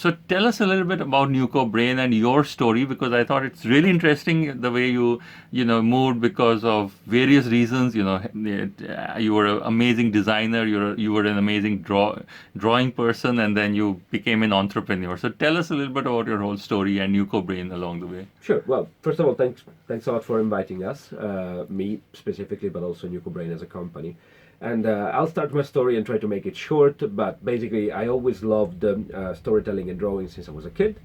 So tell us a little bit about Nucco Brain and your story, because I thought it's really interesting the way you moved because of various reasons. You were an amazing designer, you were an amazing drawing person, and then you became an entrepreneur. So tell us a little bit about your whole story and Nucco Brain along the way. Sure. Well, first of all, thanks a lot for inviting us, me specifically, but also Nucco Brain as a company. And I'll start my story and try to make it short, but basically I always loved storytelling and drawing since I was a kid.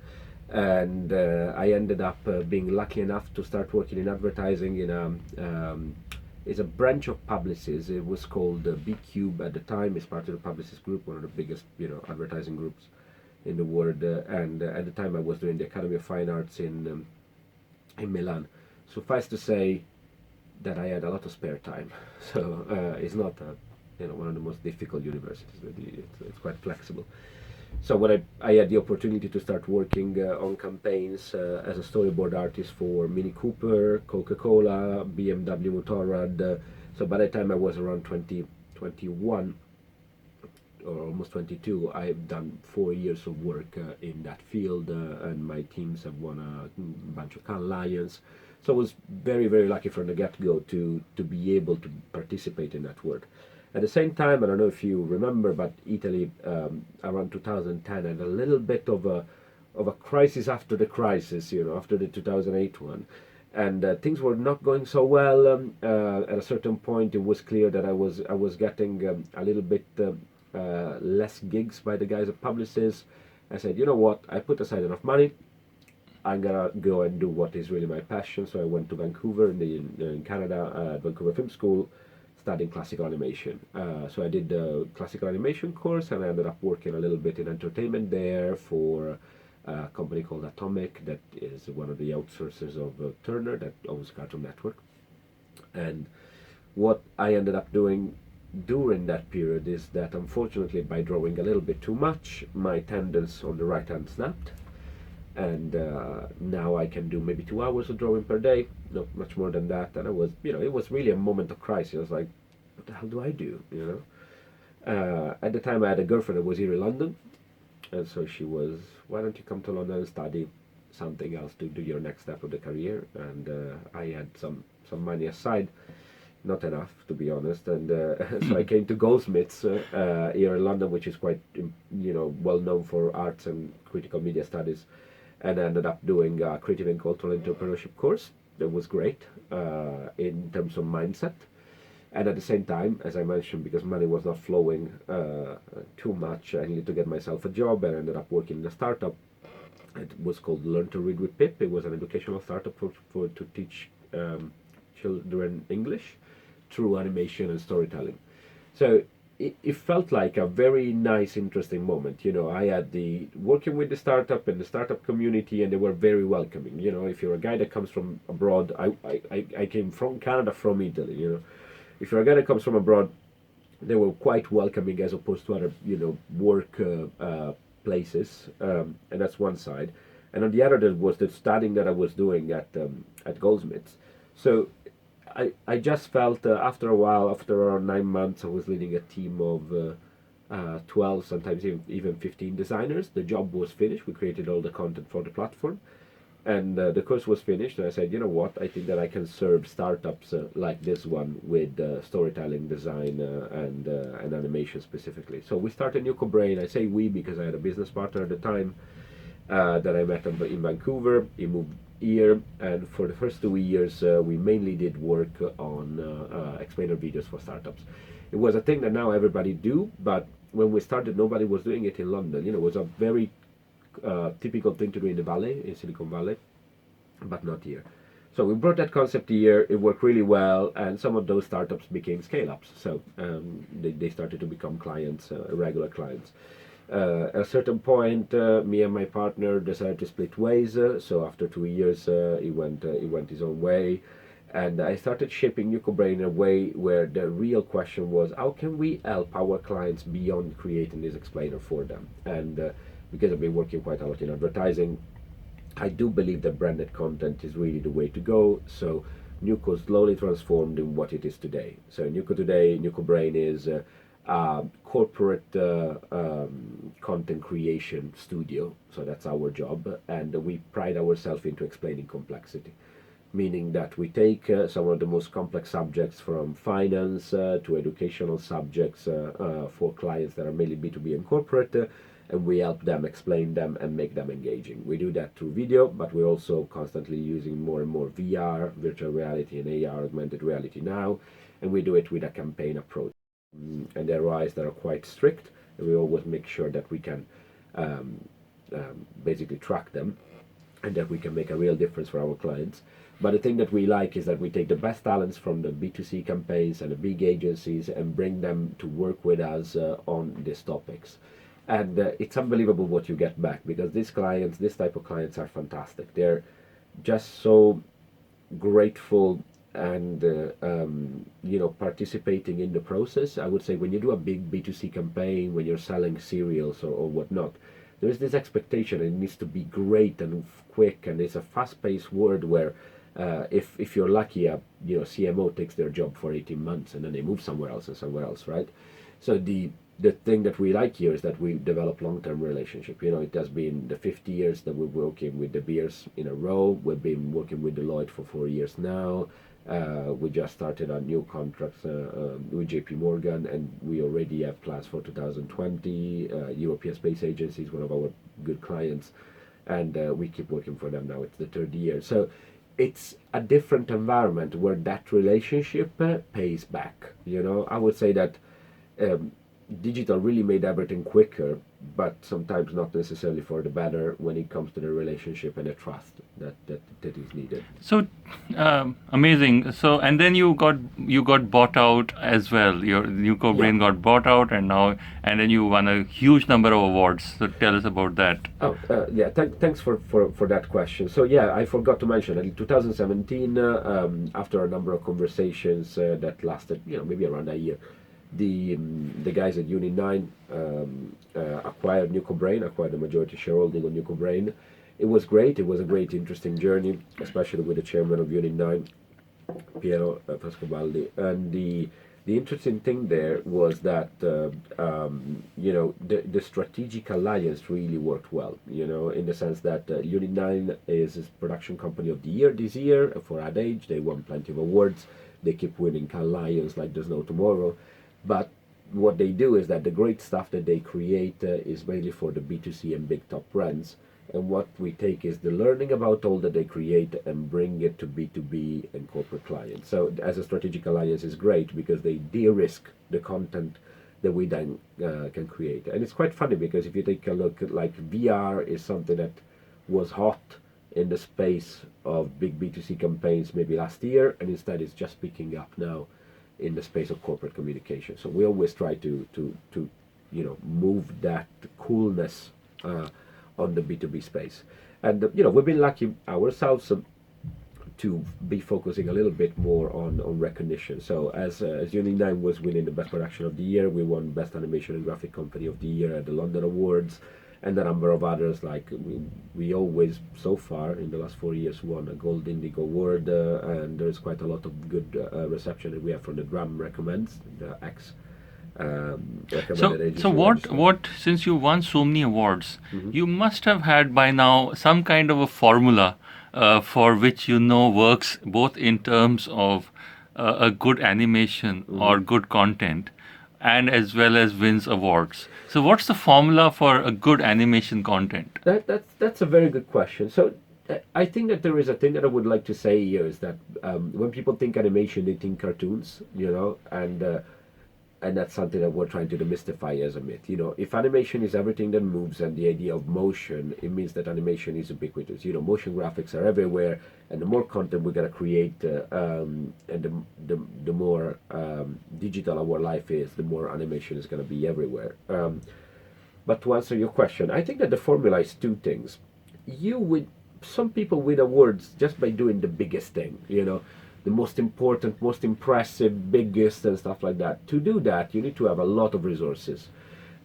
And I ended up being lucky enough to start working in advertising in it's a branch of Publicis. It was called B-Cube at the time. It's part of the Publicis group, one of the biggest advertising groups in the world. And at the time I was doing the Academy of Fine Arts in Milan. Suffice to say that I had a lot of spare time, so it's not one of the most difficult universities. It's quite flexible. So when I had the opportunity to start working on campaigns as a storyboard artist for Mini Cooper, Coca-Cola, BMW Motorrad. So by the time I was around 21 or almost 22, I've done 4 years of work in that field, and my teams have won a bunch of Cannes Lions. So I was very, very lucky from the get-go to be able to participate in that work. At the same time, I don't know if you remember, but Italy around 2010 had a little bit of a crisis after the crisis, after the 2008 one. And things were not going so well. At a certain point, it was clear that I was getting a little bit less gigs by the guys at Publicis. I said, you know what, I put aside enough money, I'm gonna go and do what is really my passion. So I went to Vancouver in Canada, at Vancouver Film School, studying classical animation. So I did the classical animation course, and I ended up working a little bit in entertainment there for a company called Atomic, that is one of the outsourcers of Turner, that owns Cartoon Network. And what I ended up doing during that period is that, unfortunately, by drawing a little bit too much, my tendons on the right hand snapped, and now I can do maybe 2 hours of drawing per day, not much more than that. And it was really a moment of crisis. I was like, what the hell do I do? At the time I had a girlfriend that was here in London, and so she was, why don't you come to London and study something else to do your next step of the career? And I had some money aside. Not enough, to be honest, and so I came to Goldsmiths here in London, which is quite, well known for arts and critical media studies, and I ended up doing a creative and cultural entrepreneurship course. That was great in terms of mindset, and at the same time, as I mentioned, because money was not flowing too much, I needed to get myself a job, and I ended up working in a startup. It was called Learn to Read with Pip. It was an educational startup to teach children English through animation and storytelling. So it felt like a very nice, interesting moment. I had the working with the startup and the startup community, and they were very welcoming. If you're a guy that comes from abroad, I came from Canada, from Italy. If you're a guy that comes from abroad, they were quite welcoming as opposed to other, work places, and that's one side. And on the other, there was the studying that I was doing at Goldsmiths. So I just felt after a while, after around 9 months, I was leading a team of 12, sometimes even 15 designers. The job was finished. We created all the content for the platform, and the course was finished. And I said, you know what? I think that I can serve startups like this one with storytelling, design, and animation specifically. So we started Nucco Brain. I say we because I had a business partner at the time that I met in Vancouver. He moved here, and for the first 2 years we mainly did work on explainer videos for startups. It was a thing that now everybody do, but when we started, nobody was doing it in London. It was a very typical thing to do in the Valley, in Silicon Valley, but not here. So we brought that concept here. It worked really well, and some of those startups became scale-ups. So they started to become clients, regular clients. At a certain point, me and my partner decided to split ways. So after 2 years, he went his own way, and I started shaping Nucco Brain in a way where the real question was, how can we help our clients beyond creating this explainer for them? And because I've been working quite a lot in advertising, I do believe that branded content is really the way to go. So Nucco slowly transformed in what it is today. So Nucco today, Nucco Brain is corporate content creation studio. So that's our job, and we pride ourselves into explaining complexity, meaning that we take some of the most complex subjects from finance to educational subjects for clients that are mainly B2B and corporate, and we help them explain them and make them engaging. We do that through video, but we're also constantly using more and more VR, virtual reality, and AR, augmented reality now, and we do it with a campaign approach. And the ROIs that are quite strict, and we always make sure that we can basically track them and that we can make a real difference for our clients. But the thing that we like is that we take the best talents from the B2C campaigns and the big agencies and bring them to work with us on these topics. And it's unbelievable what you get back, because these clients, this type of clients, are fantastic. They're just so grateful and participating in the process. I would say when you do a big B2C campaign, when you're selling cereals or whatnot, there is this expectation, and it needs to be great and quick, and it's a fast-paced world where if you're lucky, a CMO takes their job for 18 months and then they move somewhere else and somewhere else, right? So the thing that we like here is that we develop long-term relationship. It has been the 50 years that we're working with De Beers in a row. We've been working with Deloitte for 4 years now. We just started a new contract with JP Morgan, and we already have plans for 2020. European Space Agency is one of our good clients, and we keep working for them now. It's the third year. So it's a different environment where that relationship pays back. I would say that digital really made everything quicker, but sometimes not necessarily for the better when it comes to the relationship and the trust that is needed. So amazing. So and then you got bought out as well. Your Nucco Brain got bought out, and then you won a huge number of awards. So tell us about that. Thanks for that question. So I forgot to mention that in 2017, after a number of conversations that lasted maybe around a year, the guys at Unit 9 acquired Nucco Brain, acquired the majority shareholding on Nucco Brain. It was great. It was a great, interesting journey, especially with the chairman of Unit 9, Piero Pascobaldi. And the interesting thing there was that the strategic alliance really worked well. In the sense that Unit 9 is production company of the year this year for Ad Age. They won plenty of awards. They keep winning Cannes Lions like there's no tomorrow. But what they do is that the great stuff that they create is mainly for the B2C and big top brands. And what we take is the learning about all that they create and bring it to B2B and corporate clients. So as a strategic alliance is great because they de-risk the content that we then can create. And it's quite funny because if you take a look at VR is something that was hot in the space of big B2C campaigns maybe last year, and instead it's just picking up now in the space of corporate communication. So we always try to move that coolness on the B2B space. And we've been lucky ourselves to be focusing a little bit more on recognition. So as Unit 9 was winning the Best Production of the Year, we won Best Animation and Graphic Company of the Year at the London Awards, and a number of others. Like we always, so far in the last 4 years, won a Gold Indigo Award, and there's quite a lot of good reception that we have from the Drum Recommends, the X recommended agency. So what? Since you won so many awards, you must have had by now some kind of a formula for which works both in terms of a good animation or good content, and as well as wins awards. So what's the formula for a good animation content? That's a very good question. So I think that there is a thing that I would like to say here is that when people think animation, they think cartoons, and that's something that we're trying to demystify as a myth. If animation is everything that moves and the idea of motion, it means that animation is ubiquitous. Motion graphics are everywhere, and the more content we're going to create, and the more digital our life is, the more animation is going to be everywhere. But to answer your question, I think that the formula is two things. Some people win awards just by doing the biggest thing, the most important, most impressive, biggest, and stuff like that. To do that, you need to have a lot of resources.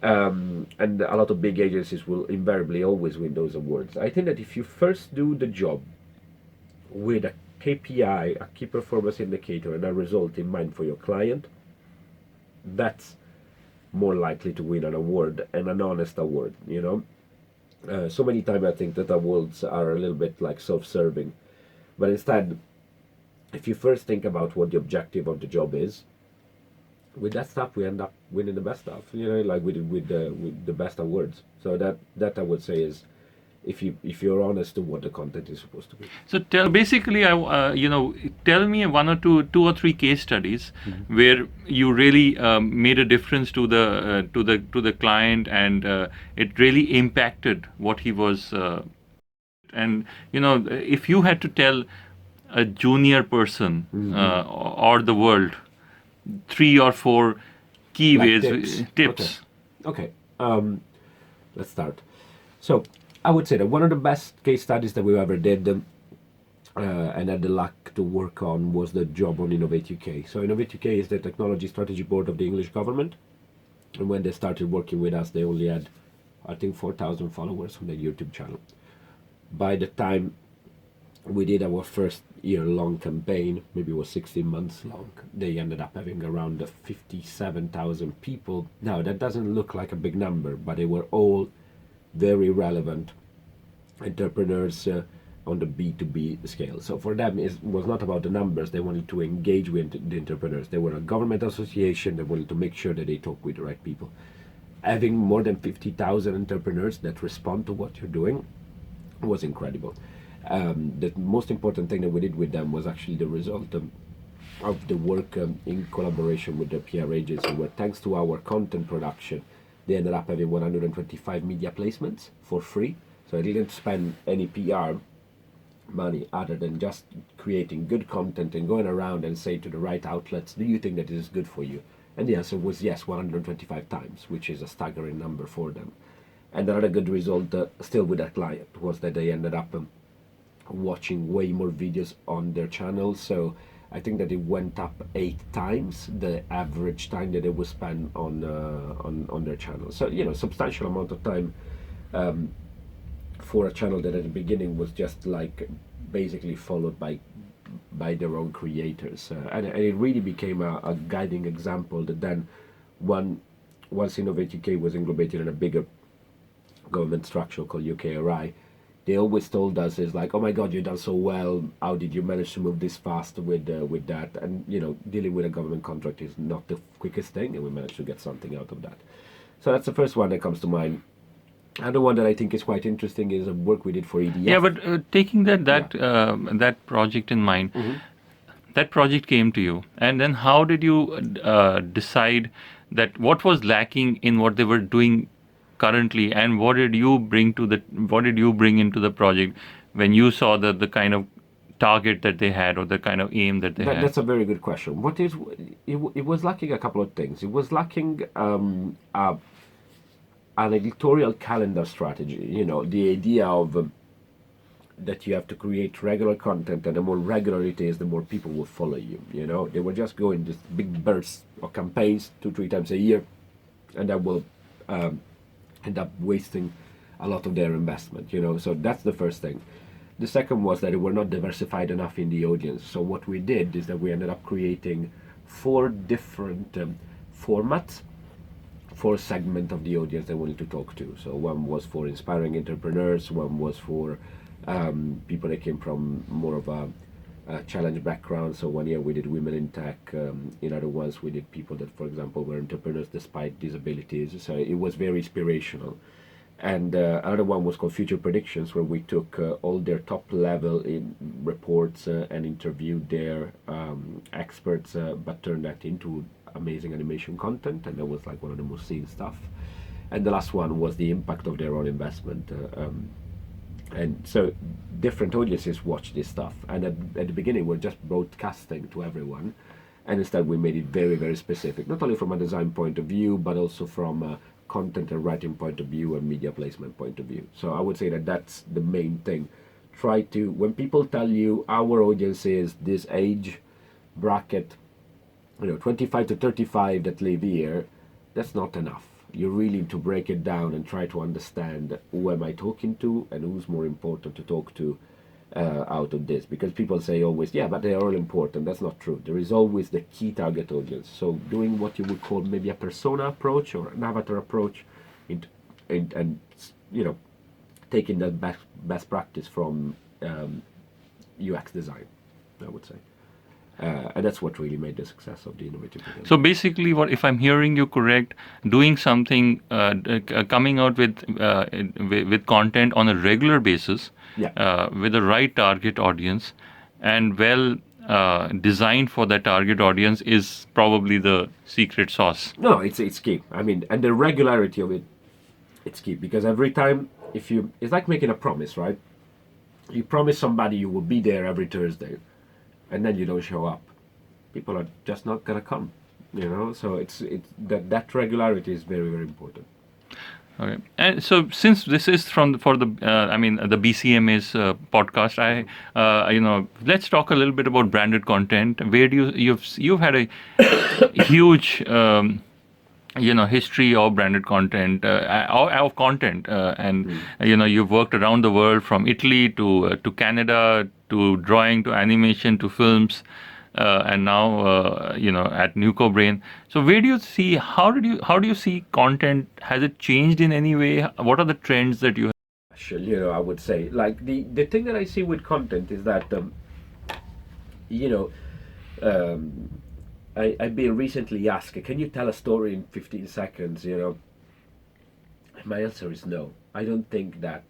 And a lot of big agencies will invariably always win those awards. I think that if you first do the job with a KPI, a key performance indicator, and a result in mind for your client, that's more likely to win an award, and an honest award, you know. So many times I think that awards are a little bit like self-serving, but instead, if you first think about what the objective of the job is, with that stuff we end up winning the best stuff, you know, like with the best awards. So that I would say is, if you're honest to what the content is supposed to be. So basically, tell me one or two or three case studies where you really made a difference to the client, and it really impacted what he was. And if you had to tell a junior person or the world 3 or 4 key Like ways, tips. Okay. Let's start. So I would say that one of the best case studies that we ever did, and had the luck to work on, was the job on Innovate UK. So Innovate UK is the technology strategy board of the English government, and when they started working with us, they only had, I think, 4,000 followers on their YouTube channel. By the time we did our first year-long campaign, maybe it was 16 months long, they ended up having around 57,000 people. Now, that doesn't look like a big number, but they were all very relevant entrepreneurs on the B2B scale. So for them, it was not about the numbers. They wanted to engage with the entrepreneurs. They were a government association. They wanted to make sure that they talk with the right people. Having more than 50,000 entrepreneurs that respond to what you're doing was incredible. The most important thing that we did with them was actually the result of the work in collaboration with the PR agency, where thanks to our content production, they ended up having 125 media placements for free. So I didn't spend any PR money other than just creating good content and going around and say to the right outlets, do you think that this is good for you? And the answer was yes, 125 times, which is a staggering number for them. And another good result still with that client was that they ended up watching way more videos on their channel. So I think that it went up 8 times the average time that they would spend on their channel. So substantial amount of time for a channel that at the beginning was just like basically followed by their own creators, and it really became a guiding example that then once Innovate UK was englobated in a bigger government structure called UKRI, they always told us is like, oh my God, you've done so well. How did you manage to move this fast with that? And dealing with a government contract is not the quickest thing, and we managed to get something out of that. So that's the first one that comes to mind. Another one that I think is quite interesting is a work we did for EDF. Yeah, but taking that project in mind, that project came to you, and then how did you decide that what was lacking in what they were doing currently, and what did you bring into the project when you saw the kind of target that they had, or the kind of aim that they had? That's a very good question. It was lacking a couple of things. It was lacking an editorial calendar strategy. The idea of that you have to create regular content, and the more regular it is, the more people will follow you. They were just going just big bursts of campaigns 2-3 times a year, and that will end up wasting a lot of their investment. So that's the first thing. The second was that they were not diversified enough in the audience. So what we did is that we ended up creating 4 different formats, 4 segments of the audience they wanted to talk to. So one was for inspiring entrepreneurs, one was for people that came from more of a challenge background. So one year we did women in tech. In other ones we did people that, for example, were entrepreneurs despite disabilities. So it was very inspirational. And another one was called Future Predictions, where we took all their top level in reports and interviewed their experts, but turned that into amazing animation content, and that was like one of the most seen stuff. And the last one was the impact of their own investment. And so different audiences watch this stuff, and at the beginning we're just broadcasting to everyone, and instead we made it very, very specific, not only from a design point of view, but also from a content and writing point of view and media placement point of view. So I would say that that's the main thing. Try to, when people tell you our audience is this age bracket, 25 to 35 that live here, that's not enough. You really need to break it down and try to understand who am I talking to and who's more important to talk to. out of this, because people say always, yeah, but they are all important. That's not true. There is always the key target audience. So doing what you would call maybe a persona approach or an avatar approach, and taking that best practice from UX design, I would say. And that's what really made the success of the innovative program. So basically, what if I'm hearing you correct, doing something, coming out with content on a regular basis, with the right target audience, and well designed for that target audience is probably the secret sauce. No, it's key. I mean, and the regularity of it, it's key, because every time, it's like making a promise, right? You promise somebody you will be there every Thursday, and then you don't show up. People are just not gonna come, So it's that regularity is very, very important. Okay, and so since this is the BCMA's podcast, let's talk a little bit about branded content. Where do you've had a huge history of branded content, of content, and you've worked around the world, from Italy to Canada, to drawing, to animation, to films, and now at Nucco Brain. So where do you see, how do you see content? Has it changed in any way? What are the trends that you have? Sure, I would say, like, the thing that I see with content is that I've been recently asked, can you tell a story in 15 seconds? My answer is no. I don't think that.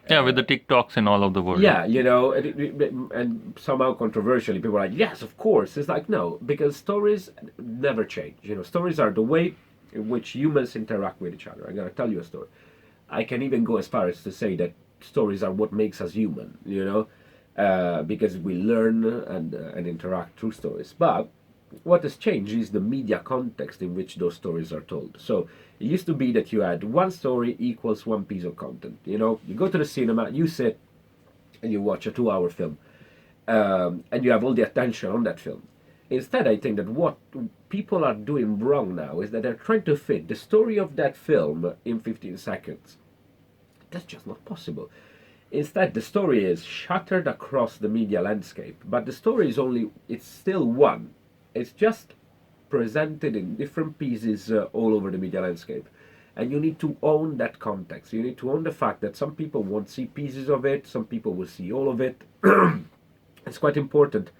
With the TikToks and all of the world. Yeah, and somehow controversially, people are like, yes, of course. It's like, no, because stories never change. Stories are the way in which humans interact with each other. I'm going to tell you a story. I can even go as far as to say that stories are what makes us human, because we learn and interact through stories. But what has changed is the media context in which those stories are told. So it used to be that you had one story equals one piece of content. You go to the cinema, you sit, and you watch a 2-hour film, and you have all the attention on that film. Instead, I think that what people are doing wrong now is that they're trying to fit the story of that film in 15 seconds. That's just not possible. Instead, the story is shattered across the media landscape, but the story is it's still one. It's just presented in different pieces all over the media landscape. And you need to own that context. You need to own the fact that some people won't see pieces of it, some people will see all of it. It's quite important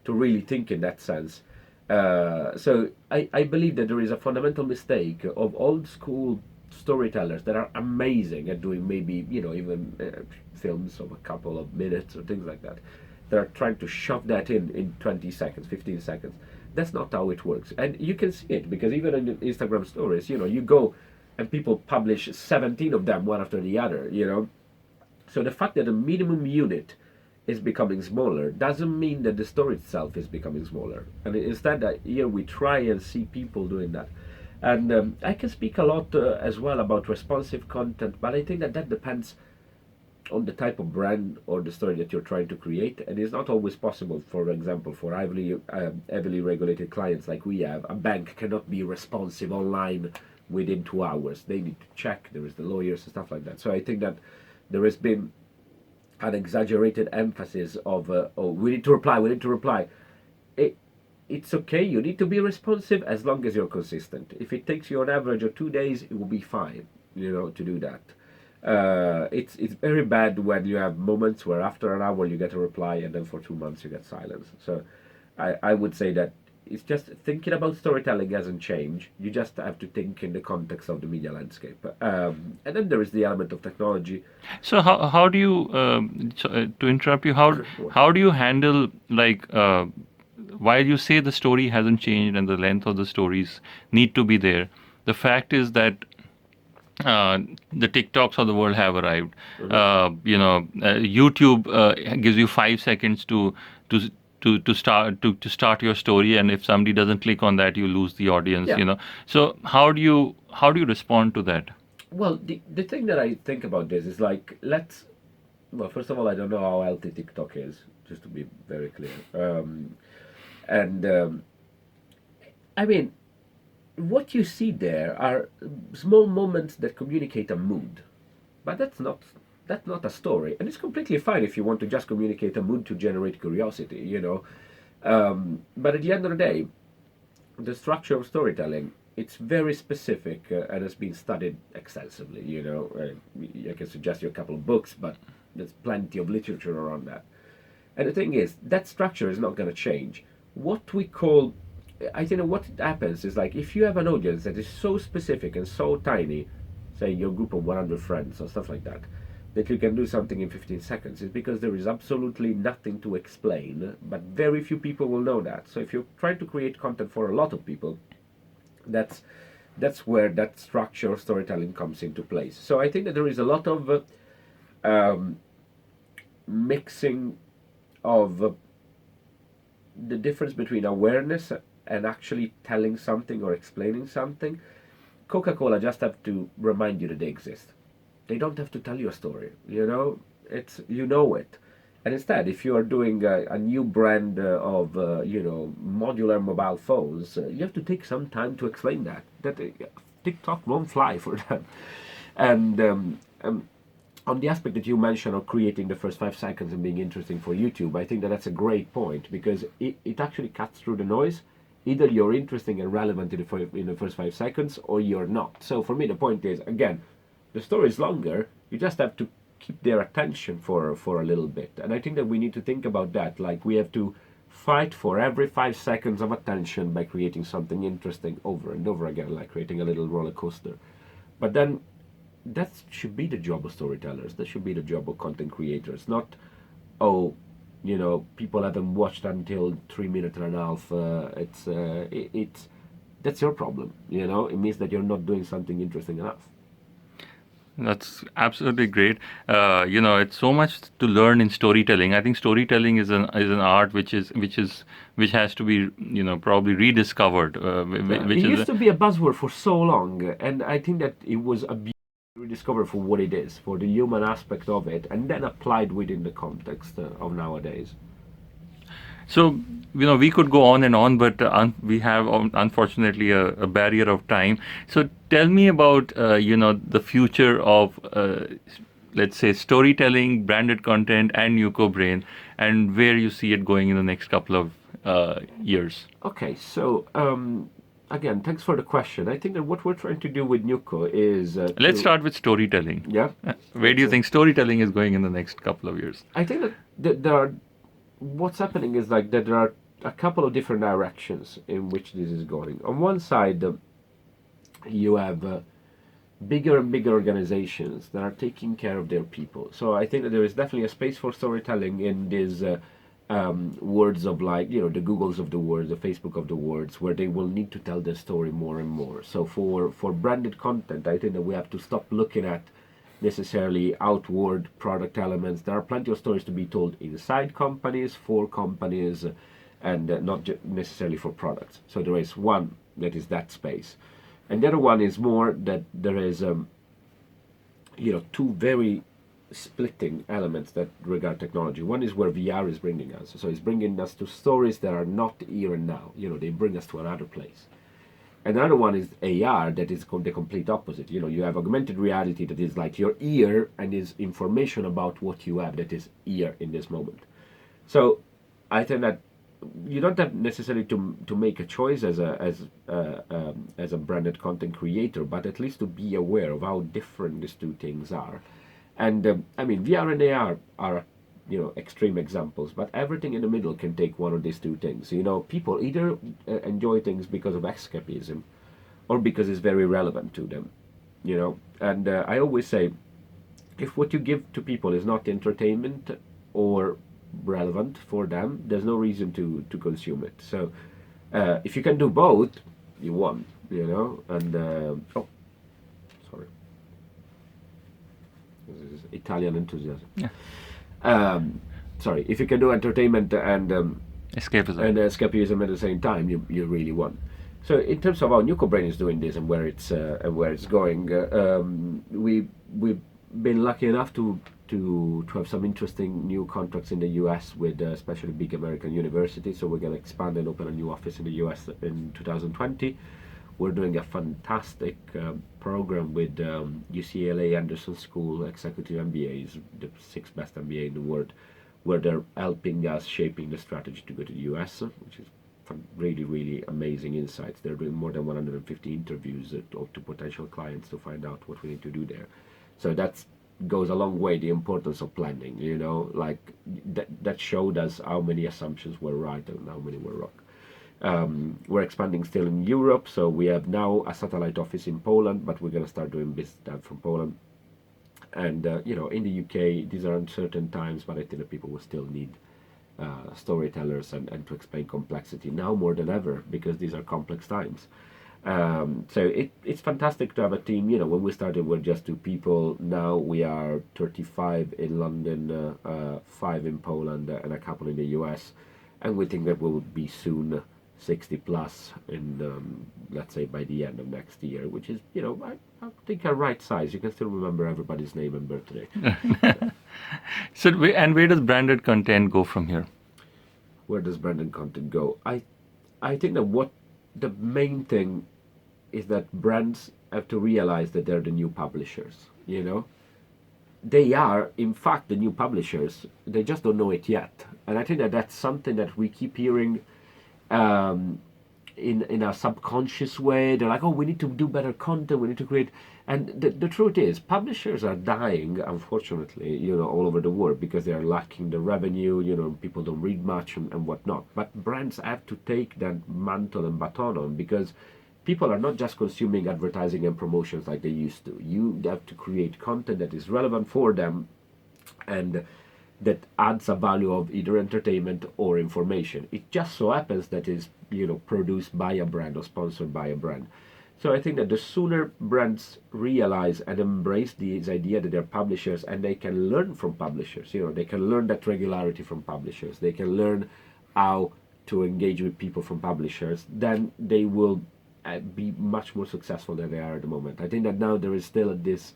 to really think in that sense. So I believe that there is a fundamental mistake of old school storytellers that are amazing at doing maybe, even films of a couple of minutes or things like that. They're trying to shove that in 20 seconds, 15 seconds. That's not how it works. And you can see it, because even in Instagram stories, you go and people publish 17 of them one after the other, So the fact that the minimum unit is becoming smaller doesn't mean that the story itself is becoming smaller. And instead, here we try and see people doing that. And I can speak a lot as well about responsive content, but I think that depends on the type of brand or the story that you're trying to create, and it's not always possible. For example, for heavily regulated clients like we have, a bank cannot be responsive online within 2 hours. They need to check, there is the lawyers and stuff like that. So I think that there has been an exaggerated emphasis of we need to reply. It's okay, you need to be responsive as long as you're consistent. If it takes you on average of 2 days, it will be fine, to do that. It's very bad when you have moments where after an hour you get a reply and then for 2 months you get silence. So I would say that it's just thinking about storytelling hasn't changed. You just have to think in the context of the media landscape. And then there is the element of technology. So how do you, to interrupt you, how do you handle, while you say the story hasn't changed and the length of the stories need to be there, the fact is that the TikToks of the world have arrived. YouTube gives you 5 seconds to start your story, and if somebody doesn't click on that, you lose the audience. So how do you respond to that? Well, the thing that I think about this is like, first of all, I don't know how healthy TikTok is, just to be very clear. I mean, what you see there are small moments that communicate a mood, but that's not that's not a story, and it's completely fine if you want to just communicate a mood to generate curiosity, but at the end of the day, the structure of storytelling, it's very specific, and has been studied extensively. I can suggest you a couple of books, but there's plenty of literature around that. And the thing is, that structure is not going to change. What we call, I think what happens is, like, if you have an audience that is so specific and so tiny, say your group of 100 friends or stuff like that, that you can do something in 15 seconds, is because there is absolutely nothing to explain, but very few people will know that. So if you're trying to create content for a lot of people, that's where that structure of storytelling comes into place. So I think that there is a lot of mixing of the difference between awareness and actually telling something or explaining something. Coca-Cola just have to remind you that they exist. They don't have to tell you a story. It's it. And instead, if you are doing a new brand of modular mobile phones, you have to take some time to explain that. TikTok won't fly for them. And on the aspect that you mentioned of creating the first 5 seconds and being interesting for YouTube, I think that that's a great point, because it actually cuts through the noise. Either you're interesting and relevant in the first 5 seconds, or you're not. So for me, the point is, again, the story is longer. You just have to keep their attention for a little bit. And I think that we need to think about that. Like, we have to fight for every 5 seconds of attention by creating something interesting over and over again, like creating a little roller coaster. But then that should be the job of storytellers. That should be the job of content creators. Not, people haven't watched until 3 minutes and a half. That's your problem. It means that you're not doing something interesting enough. That's absolutely great. It's so much to learn in storytelling. I think storytelling is an art which has to be probably rediscovered. It used to be a buzzword for so long, and I think that it was rediscovered for what it is, for the human aspect of it, and then applied within the context of nowadays. So, we could go on and on, but we have, unfortunately, a barrier of time. So tell me about, the future of, let's say, storytelling, branded content, and Nucco Brain, and where you see it going in the next couple of years. Okay, so again, thanks for the question. I think that what we're trying to do with Nucco is... Let's start with storytelling. Yeah. Where do you think storytelling is going in the next couple of years? I think that there are... What's happening is like that there are a couple of different directions in which this is going. On one side, you have bigger and bigger organizations that are taking care of their people. So I think that there is definitely a space for storytelling in these words of, like, the Googles of the world, the Facebook of the words, where they will need to tell their story more and more. So for branded content, I think that we have to stop looking at necessarily outward product elements. There are plenty of stories to be told inside companies, for companies, and not necessarily for products. So there is one that is that space, and the other one is more that there is two very splitting elements that regard technology. One is where VR is bringing us. So it's bringing us to stories that are not here and now. They bring us to another place. Another one is AR, that is the complete opposite. You have augmented reality that is like your ear and is information about what you have that is here in this moment. So I think that you don't have necessarily to make a choice as a branded content creator, but at least to be aware of how different these two things are. And VR and AR are extreme examples, but everything in the middle can take one of these two things. People either enjoy things because of escapism, or because it's very relevant to them. And I always say, if what you give to people is not entertainment or relevant for them, there's no reason to consume it. So if you can do both, you won. And sorry, this is Italian enthusiasm. Yeah. Sorry, if you can do entertainment and escapism at the same time, you really won. So in terms of how Nucco Brain is doing this and where it's going, we've been lucky enough to have some interesting new contracts in the US with especially big American universities. So we're going to expand and open a new office in the US in 2020. we're doing a fantastic program with UCLA Anderson School Executive MBAs, the 6 best MBA in the world, where they're helping us shaping the strategy to go to the US, which is really, really amazing insights. They're doing more than 150 interviews to potential clients to find out what we need to do there. So that goes a long way, the importance of planning, you know, like that showed us how many assumptions were right and how many were wrong. We're expanding still in Europe, so we have now a satellite office in Poland, but we're going to start doing business from Poland. And, you know, in the UK, these are uncertain times, but I think that people will still need storytellers and to explain complexity now more than ever, because these are complex times. So it's fantastic to have a team. You know, when we started, we're just 2 people. Now we are 35 in London, 5 in Poland, and a couple in the US. And we think that we'll be soon 60 plus in, let's say, by the end of next year, which is, you know, I think a right size. You can still remember everybody's name and birthday. So, where does branded content go from here? Where does branded content go? I think that what the main thing is that brands have to realize that they're the new publishers, you know? They are, in fact, the new publishers. They just don't know it yet. And I think that that's something that we keep hearing in a subconscious way. They're like, oh, we need to do better content, we need to create. And the truth is, publishers are dying, unfortunately, you know, all over the world, because they are lacking the revenue, you know, people don't read much and whatnot. But brands have to take that mantle and baton on, because people are not just consuming advertising and promotions like they used to. You have to create content that is relevant for them and that adds a value of either entertainment or information. It just so happens that is, you know, produced by a brand or sponsored by a brand. So I think that the sooner brands realize and embrace this idea that they're publishers and they can learn from publishers, you know, they can learn that regularity from publishers, they can learn how to engage with people from publishers, then they will be much more successful than they are at the moment. I think that now there is still this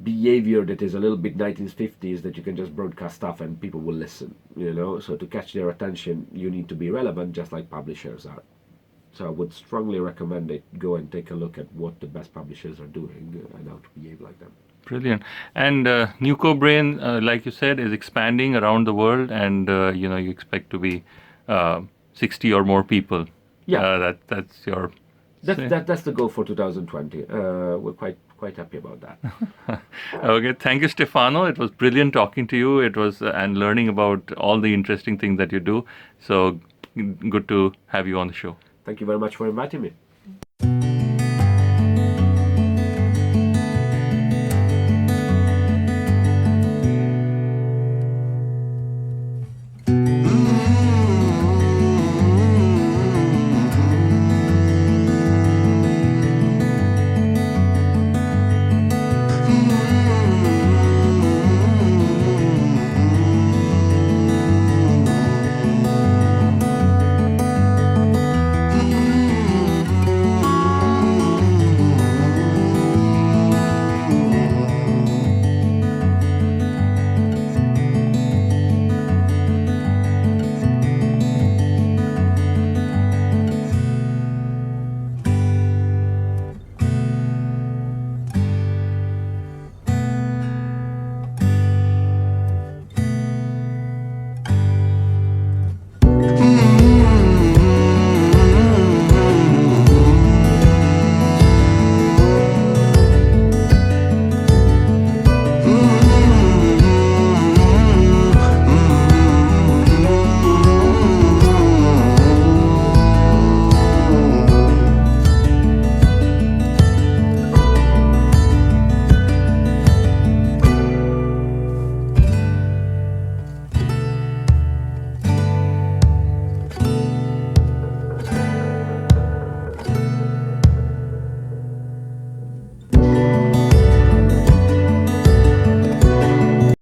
behavior that is a little bit 1950s, that you can just broadcast stuff and people will listen, you know. So to catch their attention, you need to be relevant, just like publishers are. So I would strongly recommend they go and take a look at what the best publishers are doing and how to behave like them. Brilliant. And Nucco Brain, like you said, is expanding around the world, and you know, you expect to be 60 or more people. Yeah, that's your. That's the goal for 2020. We're quite happy about that. Okay, thank you, Stefano. It was brilliant talking to you. It was and learning about all the interesting things that you do. So good to have you on the show. Thank you very much for inviting me.